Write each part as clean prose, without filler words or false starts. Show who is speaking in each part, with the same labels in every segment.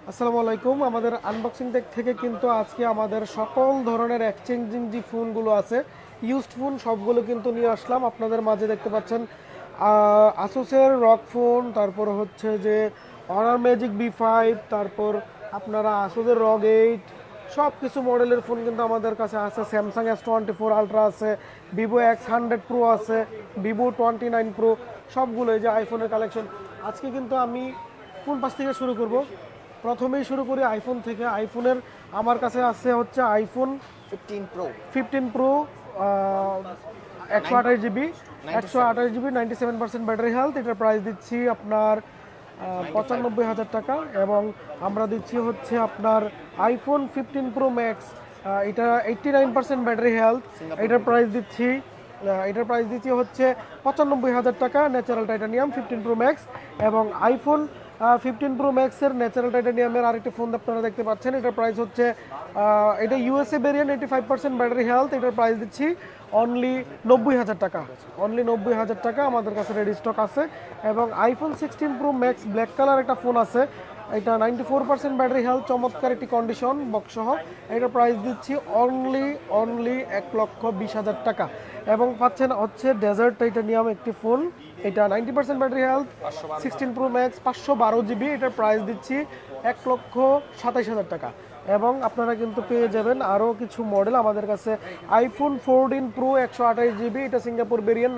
Speaker 1: আসসালামু আলাইকুম। আমাদের আনবক্সিং টেক থেকে কিন্তু আজকে আমাদের সকল ধরনের এক্সচেঞ্জিং যে ফোনগুলো আছে, ইউজড ফোন সবগুলো কিন্তু নিয়ে আসলাম আপনাদের মাঝে। দেখতে পাচ্ছেন আসুসের রক ফোন, তারপর হচ্ছে যে অনার ম্যাজিক B5, তারপর আপনারা আসুসের রগ 8, সব কিছু মডেলের ফোন কিন্তু আমাদের কাছে আছে। স্যামসাং S24 আলট্রা আছে, ভিভো X100 প্রো আছে, ভিভো 29 প্রো, সবগুলো এই যে আইফোনের কালেকশন। আজকে কিন্তু আমি কোন পাশ থেকে শুরু করব? প্রথমেই শুরু করি আইফোন থেকে। আইফোনের আমার কাছে আছে হচ্ছে iPhone 15 pro 128 GB 97% battery health. এটার প্রাইস দিচ্ছি আপনার 95,000 টাকা। এবং আমরা দিচ্ছি হচ্ছে আপনার আইফোন 15 প্রো ম্যাক্স, এটা 89% ব্যাটারি হেলথ। এটার প্রাইস দিচ্ছি হচ্ছে 95,000 টাকা, ন্যাচারাল টাইটানিয়াম 15 প্রো ম্যাক্স। এবং আইফোন 15 প্রো ম্যাক্সের ন্যাচারাল টাইটানিয়ামের আরেকটি ফোন আপনারা দেখতে পাচ্ছেন। এটার প্রাইস হচ্ছে এটা ইউএসএ ভেরিয়েন্ট, 85% ব্যাটারি হেলথ। এটার প্রাইস দিচ্ছি অনলি 90,000 টাকা। অনলি 90,000 টাকা আমাদের কাছে রেডি স্টক আছে। এবং iPhone 16 pro max black colour একটা ফোন আছে, এটা 94% ব্যাটারি হেলথ, চমৎকার একটি কন্ডিশন বক্সসহ। এটার প্রাইস দিচ্ছি অনলি 1,20,000 টাকা। এবং পাচ্ছেন হচ্ছে ডেজার্ট টাইটানিয়াম একটি ফোন, এটা 90% battery health, 16 pro max, 512 GB. এটার প্রাইস দিচ্ছি 1,27,000 টাকা। এবং আপনারা কিন্তু পেয়ে যাবেন আরও কিছু মডেল আমাদের কাছে। আইফোন 14 প্রো 128 জিবি, এটা সিঙ্গাপুর ভেরিয়েন্ট,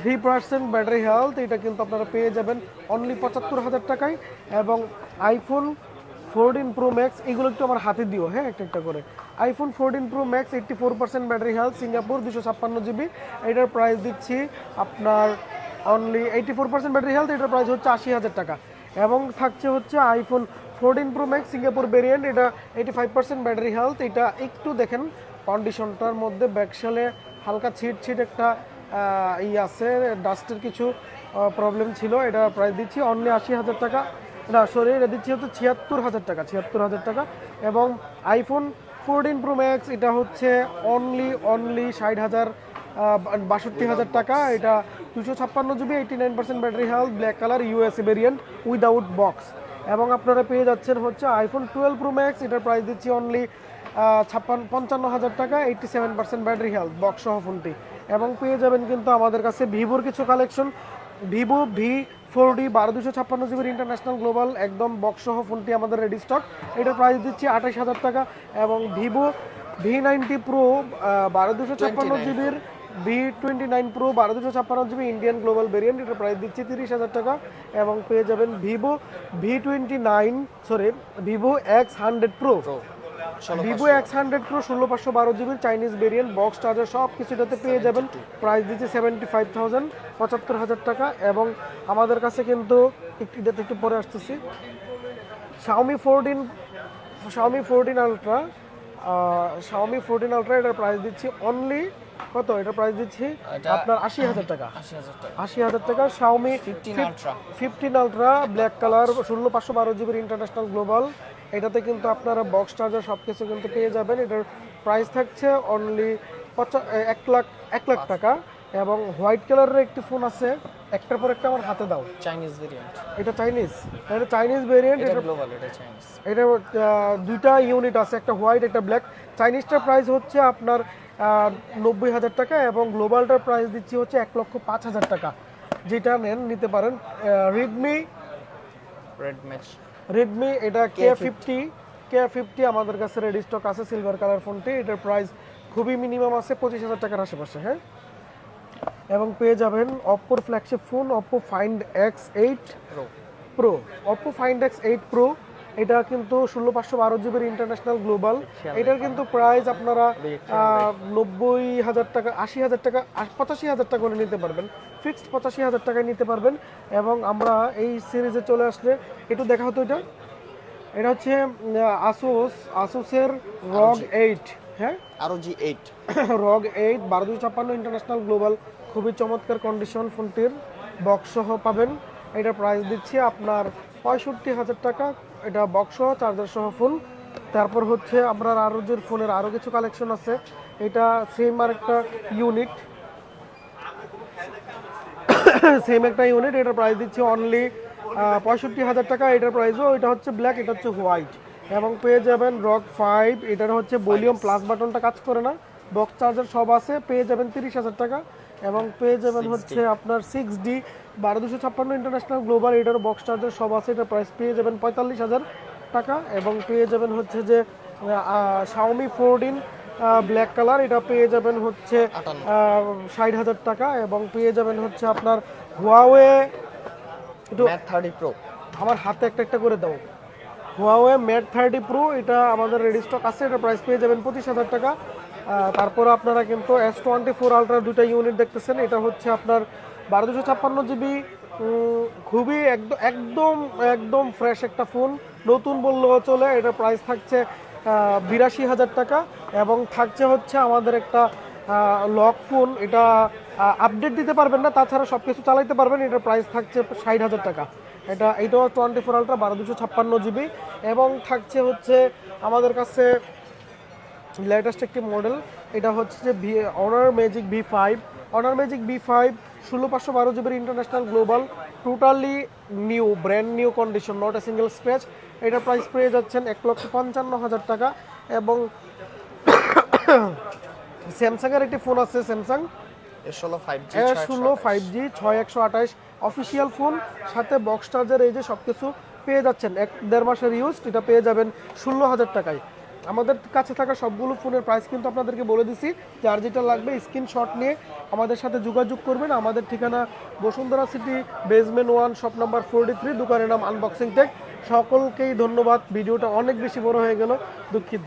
Speaker 1: 3% ব্যাটারি হেলথ। এটা কিন্তু আপনারা পেয়ে যাবেন অনলি 75,000 টাকায়। এবং আইফোন 14 প্রো ম্যাক্স, এগুলো একটু আমার হাতে দিও, হ্যাঁ, একটা করে। IPhone 14 pro max 84% battery health, Singapore, 256 GB. এটার প্রাইস দিচ্ছি আপনার অনলি 84% ব্যাটারি হেলথ। এটার প্রাইস হচ্ছে 80,000 টাকা। এবং থাকছে হচ্ছে iPhone 14 pro max Singapore variant, এটা 85% ব্যাটারি হেলথ। এটা একটু দেখেন কন্ডিশনটার মধ্যে ব্যাকশেলে হালকা ছিট একটা আছে, ডাস্টের কিছু প্রবলেম ছিল। এটা প্রাইস দিচ্ছি অনলি 80,000 টাকা, না সরি, এটা দিচ্ছি হচ্ছে 76,000 টাকা, 76,000 টাকা। এবং আইফোন 14 প্রো ম্যাক্স, এটা হচ্ছে অনলি 60,000 62,000 টাকা। এটা 256 GB, 89% battery health, black colour, USA variant without box. এবং আপনারা পেয়ে যাচ্ছেন হচ্ছে আইফোন 12 প্রো ম্যাক্স, এটার প্রাইস দিচ্ছি অনলি 55,000 টাকা, 87% ব্যাটারি হেলথ, বক্স সহ ফোনটি। এবং পেয়ে যাবেন কিন্তু আমাদের কাছে ভিভোর কিছু কালেকশন। ভিভো V40 12256 জিবির ইন্টারন্যাশনাল গ্লোবাল একদম বক্স সহ ফোনটি আমাদের রেডি স্টক। এটার প্রাইস দিচ্ছি 28,000 টাকা। এবং ভিভো V90 প্রো 12256 জিবির V29 pro 12256 GB Indian global variant, এটার প্রাইস দিচ্ছি 30,000 টাকা। এবং পেয়ে যাবেন ভিভো X100 Pro 16,512 জিবির চাইনিজ ভেরিয়েন্ট, বক্স চার্জার সব কিছুটাতে পেয়ে যাবেন। প্রাইস দিচ্ছি 75,000, 75,000 টাকা। এবং আমাদের কাছে কিন্তু একটু পরে আসতেছি, Xiaomi 14 Ultra এটার প্রাইস দিচ্ছি অনলি কত? এটার প্রাইস দিচ্ছি আপনার 80,000 টাকা। 80,000 টাকা। Xiaomi 15 Ultra ব্ল্যাক কালার, 16,512 জিবির ইন্টারন্যাশনাল গ্লোবাল। এটাতে কিন্তু আপনারা বক্স চার্জার সব কিছু কিন্তু পেয়ে যাবেন। এটার প্রাইস থাকছে অনলি 1 লাখ টাকা। এবং হোয়াইট কালারের একটি ফোন আছে, একটার পর একটা আমার হাতে দাও।
Speaker 2: চাইনিজ ভেরিয়েন্ট,
Speaker 1: এটা চাইনিজ ভেরিয়েন্ট,
Speaker 2: এটা গ্লোবাল, এটা চাইনিজ।
Speaker 1: এটা দুইটা ইউনিট আছে, একটা হোয়াইট একটা ব্ল্যাক। চাইনিজটার প্রাইস হচ্ছে আপনার 90,000 টাকা। এবং গ্লোবালটার প্রাইস দিচ্ছি হচ্ছে 1,05,000 টাকা। যেটা নেন নিতে পারেন। রেডমি এটা K50 আমাদের কাছে রেডি স্টক আছে, সিলভার কালার ফোনটি। এটার প্রাইস খুবই মিনিমাম আছে 25,000 টাকার আশেপাশে, হ্যাঁ। এবং পেয়ে যাবেন অপ্পোর flagship phone Oppo Find X8 Pro। এটা কিন্তু 16,512 জিবির ইন্টারন্যাশনাল গ্লোবাল। এটার কিন্তু প্রাইস আপনারা 90,000 টাকা, 80,000 টাকা, 85,000 টাকা করে নিতে পারবেন। ফিক্সড 85,000 টাকায় নিতে পারবেন। এবং আমরা এই সিরিজে চলে আসলে একটু দেখা হতো, এটা হচ্ছে আসুসের ROG 8, হ্যাঁ, ROG 8 12256 ইন্টারন্যাশনাল গ্লোবাল, খুবই চমৎকার কন্ডিশন ফোনটির, বক্স সহ পাবেন। এটার প্রাইস দিচ্ছি আপনার 65,000 টাকা। এটা বক্স সহ চার্জার সহ ফোন। তারপর হচ্ছে আপনার আরও যে ফোনের আরও কিছু কালেকশন আছে, এটা সেম একটা ইউনিট, এটার প্রাইস দিচ্ছি অনলি 65,000 টাকা এটার প্রাইসও। এটা হচ্ছে ব্ল্যাক, এটা হচ্ছে হোয়াইট। এবং পেয়ে যাবেন ROG 5, এটার হচ্ছে ভলিউম প্লাস বাটনটা কাজ করে না, বক্স চার্জার সব আছে, পেয়ে যাবেন 30,000 টাকা। এবং পেয়ে যাবেন হচ্ছে আপনার 6D 12256 ইন্টারন্যাশনাল গ্লোবাল, এটার বক্স চার্জার সব আছে, এটার প্রাইস পেয়ে যাবেন 45,000 টাকা। এবং পেয়ে যাবেন হচ্ছে যে Xiaomi 14 ব্ল্যাক কালার, এটা পেয়ে যাবেন হচ্ছে 60,000 টাকা। এবং পেয়ে যাবেন হচ্ছে আপনার হুয়াওয়ে
Speaker 2: ম্যাট 30 প্রো,
Speaker 1: আমার হাতে একটা একটা করে দাও। হুয়াওয়ে ম্যাট 30 প্রো, এটা আমাদের রেডি স্টক আছে, এটা প্রাইস পেয়ে যাবেন 25,000 টাকা। তারপর আপনারা কিন্তু S24 আলট্রা দুইটা ইউনিট দেখতেছেন, এটা হচ্ছে আপনার 12256 GB, খুবই একদম একদম একদম ফ্রেশ একটা ফোন, নতুন বললেও চলে। এটা প্রাইস থাকছে 82,000 টাকা। এবং থাকছে হচ্ছে আমাদের একটা লক ফোন, এটা আপডেট দিতে পারবেন না, তাছাড়া সব কিছু চালাইতে পারবেন, এটার প্রাইস থাকছে 60,000 টাকা। এটাও 24 আলট্রা 12256 GB। এবং থাকছে হচ্ছে আমাদের কাছে লেটেস্ট একটি মডেল, এটা হচ্ছে যে honour magic V5। Honour magic V5 16512 GB international global, totally new, brand new condition, not a single scratch. এটার প্রাইস পেয়ে যাচ্ছেন 1,55,000 টাকা। এবং স্যামসাংয়ের একটি ফোন আছে, Samsung
Speaker 2: S16 5G,
Speaker 1: S16 5G 6128 official phone, সাথে বক্স চার্জার, এই যে সব কিছু পেয়ে যাচ্ছেন 1-1.5 মাসের ইউজ, এটা পেয়ে যাবেন 16,000 টাকায়। আমাদের কাছে থাকা সবগুলো ফোনের প্রাইস কিন্তু আপনাদেরকে বলে দিছি, যার যেটা লাগবে স্ক্রিনশট নিয়ে আমাদের সাথে যোগাযোগ করবেন। আমাদের ঠিকানা Bashundhara city, basement 1, shop number 43, দোকানের নাম আনবক্সিং টেক। সকলকেই ধন্যবাদ, ভিডিওটা অনেক বেশি বড় হয়ে গেল, দুঃখিত।